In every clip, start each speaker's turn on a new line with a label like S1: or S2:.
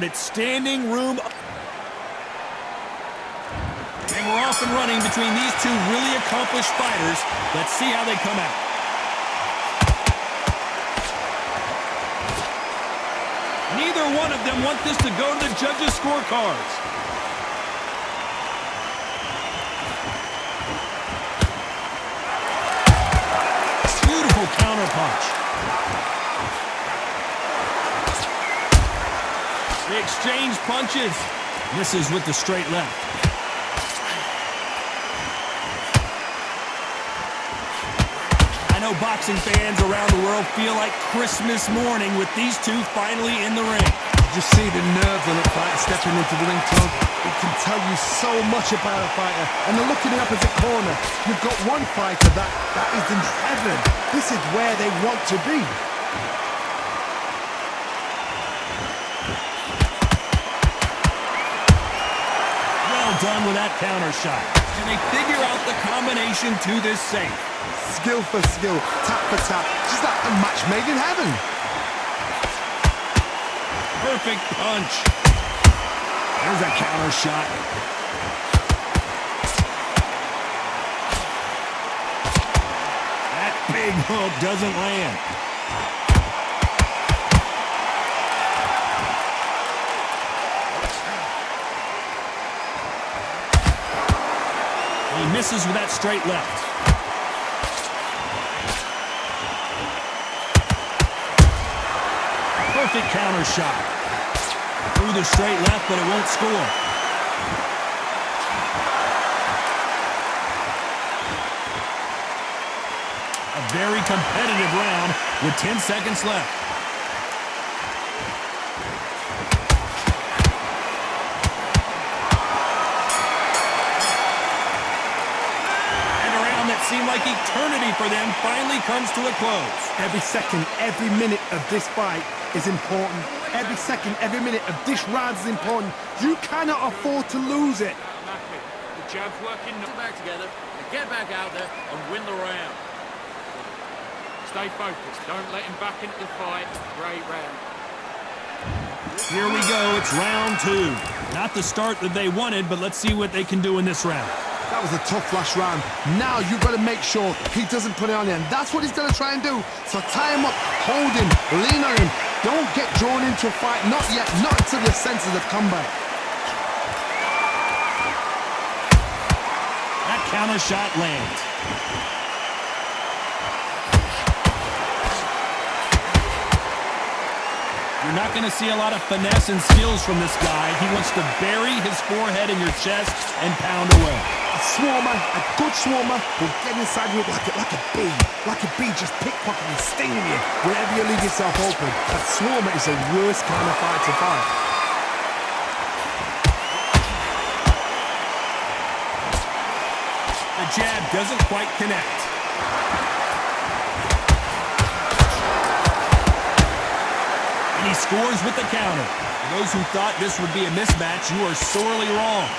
S1: It's standing room. And we're off and running between these two really accomplished fighters. Let's see how they come out. Neither one of them want this to go to the judges' scorecards. Beautiful counter punch. They exchange punches. Misses with the straight left. I know boxing fans around the world feel like Christmas morning with these two finally in the ring.
S2: You just see the nerves on the fighter stepping into the ring, Tom. It can tell you so much about a fighter. And then look in the opposite corner. You've got one fighter that is in heaven. This is where they want to be.
S1: Done with that counter shot. Can they figure out the combination to this safe?
S2: Skill for skill, tap for tap, just like a match made in heaven.
S1: Perfect punch. There's a counter shot. That big hook doesn't land. He misses with that straight left. Perfect counter shot. Through the straight left, but it won't score. A very competitive round with 10 seconds left. Seemed like eternity for them finally comes to a close.
S2: Every second, every minute of this fight is important. Every second, every minute of this round is important. You cannot afford to lose it.
S3: The jab's working. Get back together, get back out there and win the round. Stay focused. Don't let him back into the fight. Great round.
S1: Here we go. It's round two. Not the start that they wanted, but let's see what they can do in this round.
S2: That was a tough last round. Now you've got to make sure he doesn't put it on him. That's what he's going to try and do. So tie him up, hold him, lean on him. Don't get drawn into a fight. Not yet. Not until your senses have come back.
S1: That counter shot lands. You're not going to see a lot of finesse and skills from this guy. He wants to bury his forehead in your chest and pound away.
S2: A swarmer, a good swarmer, will get inside you like a bee. Like a bee just pickpocketing, stinging you whenever you leave yourself open. A swarmer is the worst kind of fight to fight.
S1: The jab doesn't quite connect. And he scores with the counter. For those who thought this would be a mismatch, you are sorely wrong.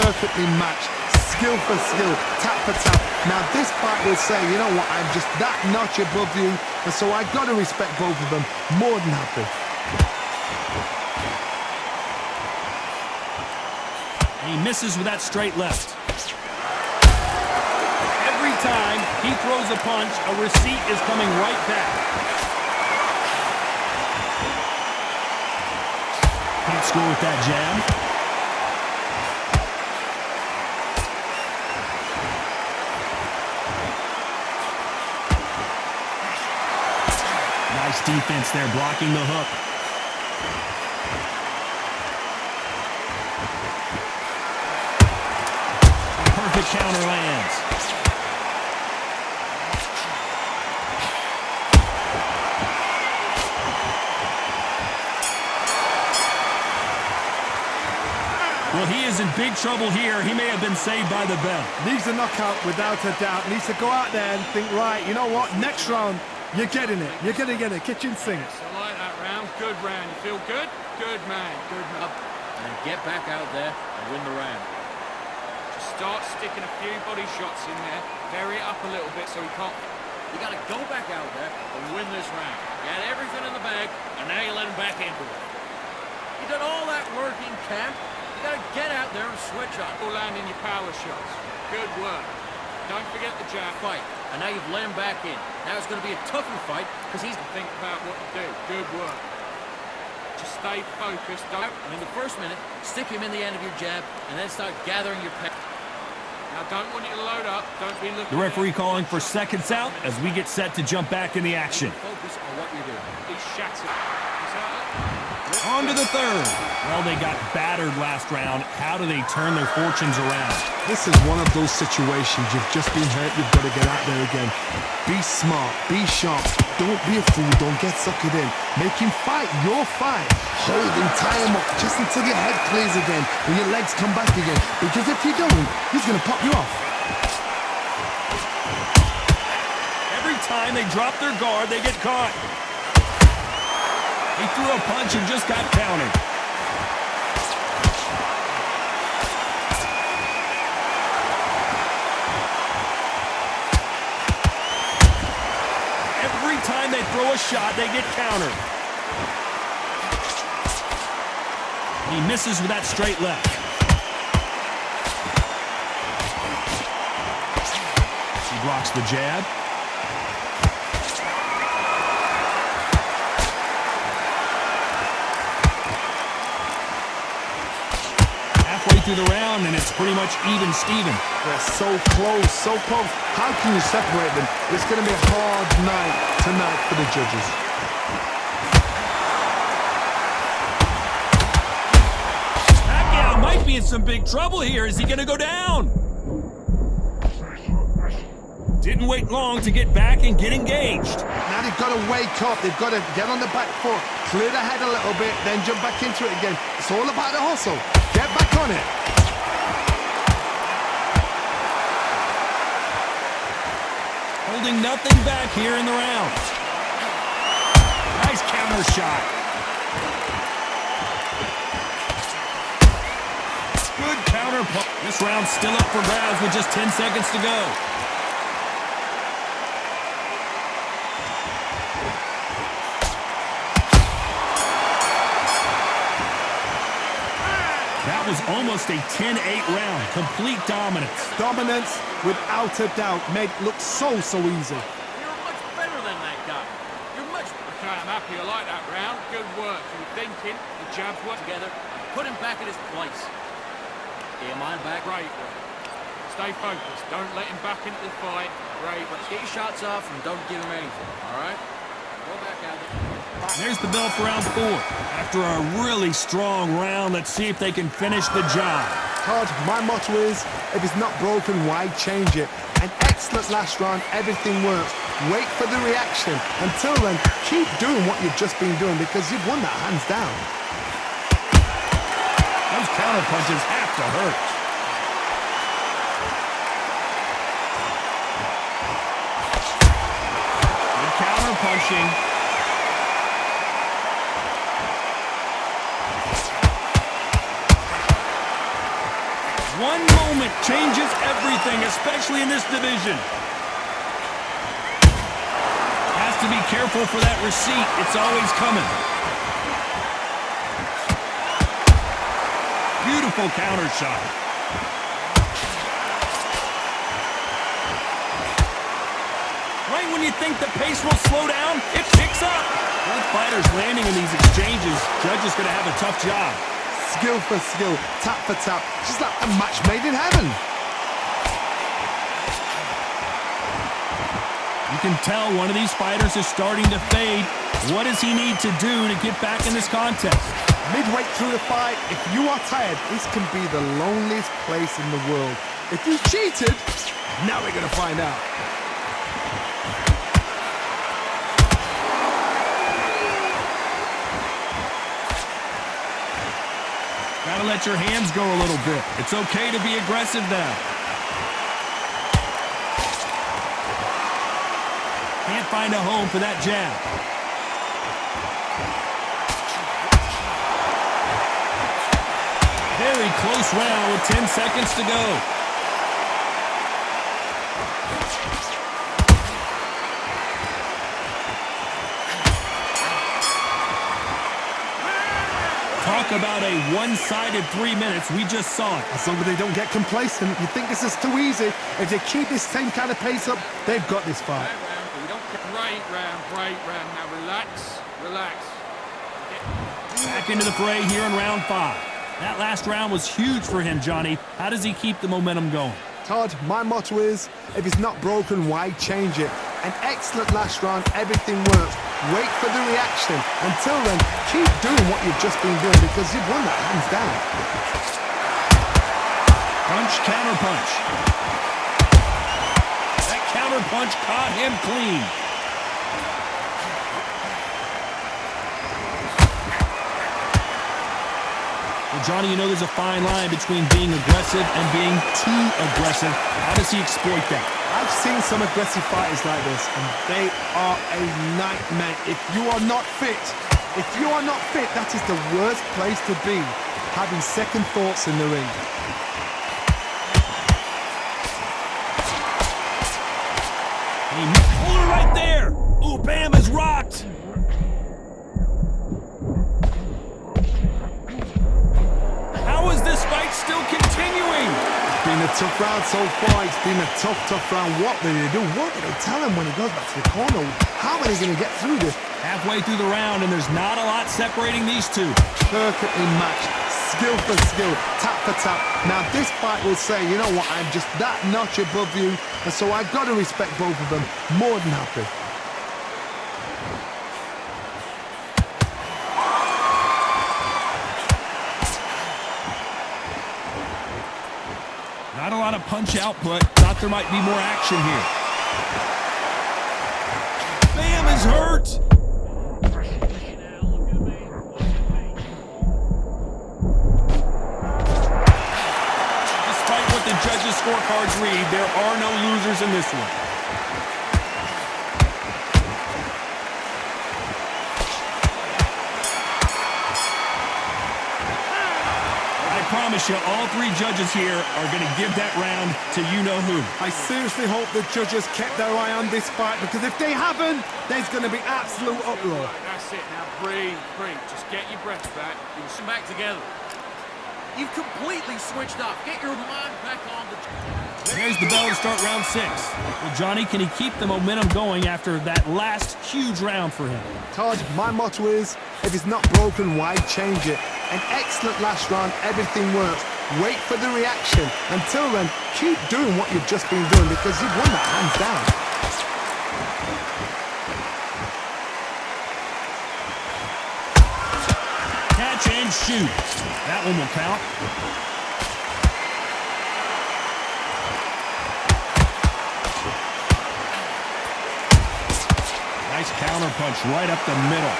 S2: Perfectly matched. Skill for skill, tap for tap. Now this fight will say, you know what, I'm just that notch above you, and so I got to respect both of them. More than happy.
S1: And he misses with that straight left. Every time he throws a punch, a receipt is coming right back. Can't score with that jab. Nice defense there, blocking the hook. Perfect counter lands. Well, he is in big trouble here. He may have been saved by the bell.
S2: Needs a knockout without a doubt. Needs to go out there and think, right, you know what, next round, you're getting it. You're going to get it. Kitchen sink.
S3: I like that round. Good round. You feel good? Good man. Good man. And get back out there and win the round. Just start sticking a few body shots in there. Vary it up a little bit so he can't. You got to go back out there and win this round. You had everything in the bag, and now you let him back into it. You
S4: You've done all that work in camp. You gotta get out there and switch on.
S3: All landing your power shots. Good work. Don't forget the jab.
S4: Fight. And now you've let him back in. Now it's going to be a tougher fight because he's...
S3: Think about what to do. Good work. Just stay focused. Don't...
S4: And in the first minute, stick him in the end of your jab and then start gathering your pep.
S3: Now don't want you to load up. Don't be looking...
S1: The referee calling for seconds out as we get set to jump back in the action.
S4: Focus on what you're doing.
S3: He's shattered. He's out.
S1: On to the third. Well, they got battered last round. How do they turn their fortunes around?
S2: This is one of those situations. You've just been hurt. You've got to get out there again. Be smart. Be sharp. Don't be a fool. Don't get suckered in. Make him fight your fight. Hold him. Tie him up just until your head clears again and your legs come back again. Because if you don't, he's going to pop you off.
S1: Every time they drop their guard, they get caught. He threw a punch and just got countered. Every time they throw a shot, they get countered. He misses with that straight left. He blocks the jab. Through the round, and it's pretty much even Steven.
S2: They're so close, so close. How can you separate them? It's going to be a hard night tonight for the judges.
S1: Pacquiao might be in some big trouble here. Is he going to go down? Didn't wait long to get back and get engaged.
S2: Now they've got to wake up. They've got to get on the back foot, clear the head a little bit, then jump back into it again. It's all about the hustle. Get back on it.
S1: Holding nothing back here in the round. Nice counter shot. Good counter punch. This round's still up for grabs with just 10 seconds to go. That was almost a 10-8 round. Complete dominance.
S2: Dominance, without a doubt, made it look so easy.
S4: You're much better than that guy. You're much...
S3: Okay, I'm happy. I like that round. Good work. You were thinking. The jabs were
S4: together. Put him back in his place. Get him on back.
S3: Great work. Stay focused. Don't let him back into the fight. Great.
S4: But get your shots off and don't give him anything, all right? Go back out there.
S1: There's the bell for round 4. After a really strong round, let's see if they can finish the job.
S2: Todd, my motto is, if it's not broken, why change it? An excellent last round, everything works. Wait for the reaction. Until then, keep doing what you've just been doing because you've won that hands down.
S1: Those counter punches have to hurt. Good counter punching. One moment changes everything, especially in this division. Has to be careful for that receipt. It's always coming. Beautiful counter shot. Right when you think the pace will slow down, it picks up. Both fighters landing in these exchanges. Judge is going to have a tough job.
S2: Skill for skill, tap for tap, just like a match made in heaven.
S1: You can tell one of these fighters is starting to fade. What does he need to do to get back in this contest?
S2: Midway through the fight, if you are tired, this can be the loneliest place in the world. If you cheated, now we're going to find out.
S1: Gotta let your hands go a little bit. It's okay to be aggressive now. Can't find a home for that jab. Very close round with 10 seconds to go. Talk Talk about a one-sided 3 minutes. We just saw it.
S2: As long as they don't get complacent, you think this is too easy. If they keep this same kind of pace up, they've got this fight.
S3: Great round, great round. Now relax, relax.
S1: Back into the fray here in round 5. That last round was huge for him, Johnny. How does he keep the momentum going?
S2: Todd, my motto is, if it's not broken, why change it? An excellent last round, everything works. Wait for the reaction. Until then, keep doing what you've just been doing because you've won that hands down.
S1: Punch, counter punch. That counter punch caught him clean. Well, Johnny, you know there's a fine line between being aggressive and being too aggressive. How does he exploit that?
S2: I've seen some aggressive fighters like this, and they are a nightmare. If you are not fit, that is the worst place to be, having second thoughts in the ring.
S1: Hold it right there. Ooh, Bam is rocked. How is this fight still continuing?
S2: It's been a tough round so far. It's been a tough round. What do they do? What do they tell him when he goes back to the corner? How are they going to get through this?
S1: Halfway through the round, and there's not a lot separating these two.
S2: Perfectly matched. Skill for skill. Tap for tap. Now this fight will say, you know what, I'm just that notch above you. And so I've got to respect both of them. More than happy.
S1: Not a lot of punch output. Thought there might be more action here. Bam is hurt. Despite what the judges' scorecards read, there are no losers in this one. I promise you, all 3 judges here are going to give that round to you-know-who.
S2: I seriously hope the judges kept their eye on this fight, because if they haven't, there's going to be absolute uproar.
S3: That's it. Now breathe, breathe. Just get your breath back.
S4: You'll come back together. You've completely switched off. Get your mind back on the...
S1: There's the bell to start round 6. Well, Johnny, can he keep the momentum going after that last huge round for him?
S2: Todd, my motto is, if it's not broken, why change it? An excellent last round, everything works. Wait for the reaction. Until then, keep doing what you've just been doing because you've won that hands down.
S1: Catch and shoot. That one will count. Nice counter punch right up the middle.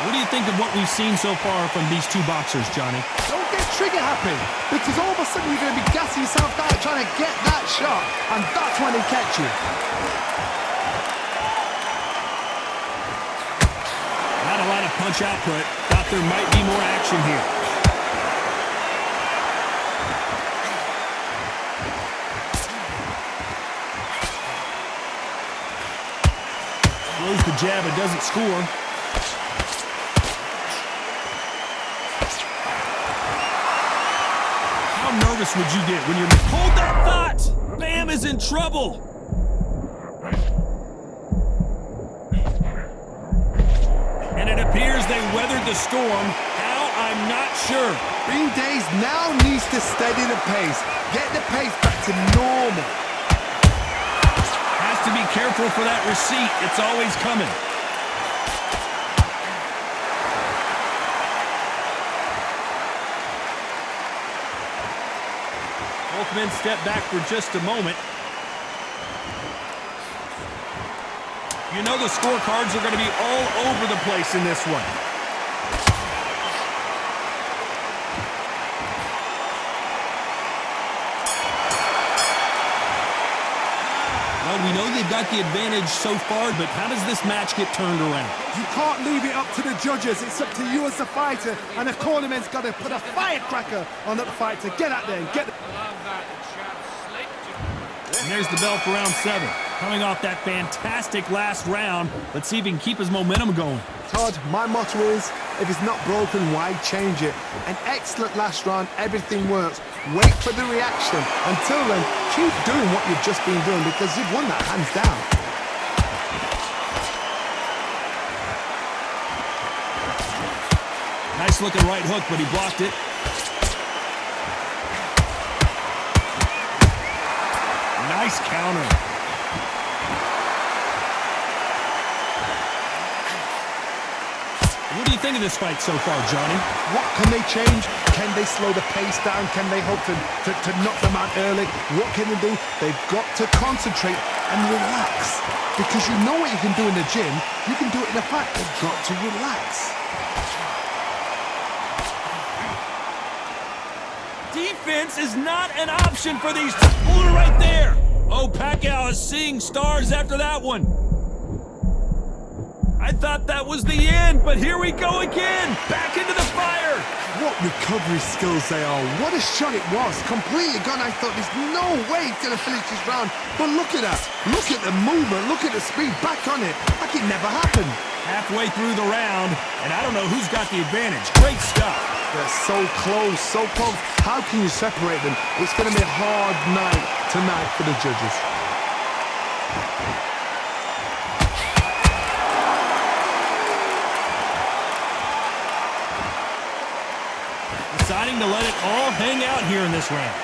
S1: What do you think of what we've seen so far from these 2 boxers, Johnny?
S2: Don't get trigger happy, because all of a sudden you're going to be gassing yourself out trying to get that shot, and that's when they catch you.
S1: Not a lot of punch output. Thought there might be more action here. Throws the jab, it doesn't score. How nervous would you get when you're... Hold that thought! Bam is in trouble! And it appears they weathered the storm. How? I'm not sure.
S2: Bean Days now needs to steady the pace. Get the pace back to normal.
S1: Has to be careful for that receipt. It's always coming. Both men step back for just a moment. You know the scorecards are going to be all over the place in this one. Well, we know they've got the advantage so far, but how does this match get turned around?
S2: You can't leave it up to the judges. It's up to you as the fighter, and the cornerman's got to put a firecracker on that fighter. Get out there and get...
S3: Love that. The chap slipped.
S1: And there's the bell for round 7. Coming off that fantastic last round, let's see if he can keep his momentum going.
S2: Todd, my motto is, If it's not broken, why change it? An excellent last round, everything works. Wait for the reaction. Until then, keep doing what you've just been doing because you've won that hands down.
S1: Nice looking right hook, but he blocked it. Nice counter. What do you think of this fight so far, Johnny?
S2: What can they change? Can they slow the pace down? Can they hope to knock them out early? What can they do? They've got to concentrate and relax. Because you know what you can do in the gym, you can do it in a fight. They've got to relax.
S1: Defense is not an option for these two. Right there. Oh, Pacquiao is seeing stars after that one. I thought that was the end, but here we go again. Back into the fire.
S2: What recovery skills they are. What a shot it was. Completely gone. I thought there's no way he's going to finish this round. But look at that. Look at the movement. Look at the speed. Back on it. Like it never happened.
S1: Halfway through the round, and I don't know who's got the advantage. Great stuff.
S2: They're so close, so close. How can you separate them? It's going to be a hard night tonight for the judges.
S1: Deciding to let it all hang out here in this round.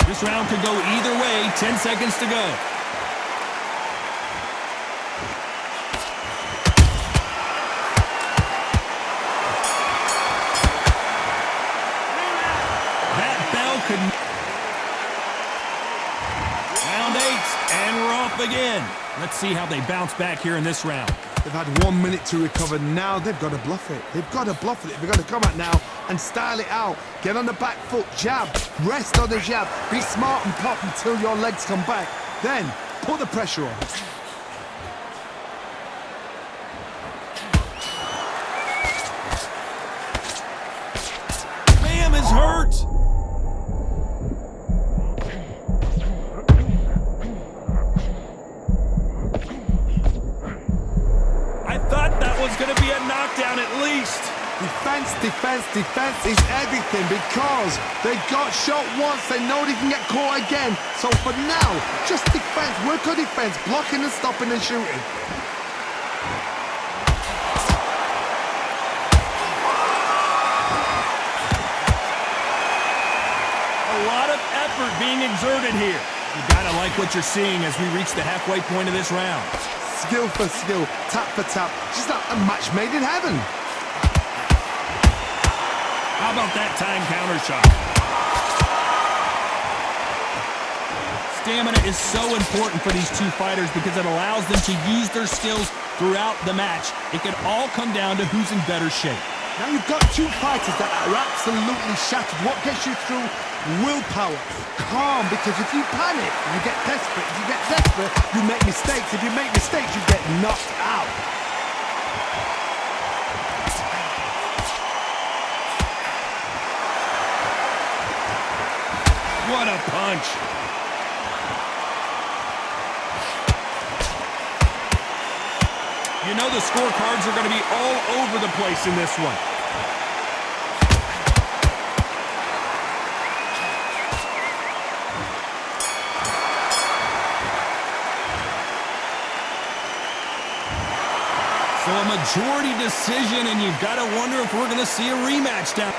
S1: This round could go either way. 10 seconds to go. That bell could... Round 8, and we're off again. Let's see how they bounce back here in this round.
S2: They've had 1 minute to recover. Now they've got to bluff it. They've got to bluff it. They've got to come out now and style it out. Get on the back foot, jab, rest on the jab. Be smart and pop until your legs come back. Then put the pressure on.
S1: Bam is hurt. Going to be a knockdown at least.
S2: Defense, defense, defense is everything because they got shot once. They know they can get caught again. So for now, just defense, work on defense, blocking and stopping and shooting.
S1: A lot of effort being exerted here. You gotta like what you're seeing as we reach the halfway point of this round.
S2: Skill for skill, tap for tap, just like a match made in heaven.
S1: How about that time counter shot? Stamina is so important for these two fighters because it allows them to use their skills throughout the match. It can all come down to who's in better shape.
S2: Now you've got two fighters that are absolutely shattered. What gets you through? Willpower. Calm, because if you panic, you get desperate. If you get desperate, you make mistakes. If you make mistakes, you get knocked out.
S1: What a punch. You know the scorecards are going to be all over the place in this one. So a majority decision, and you've got to wonder if we're going to see a rematch down.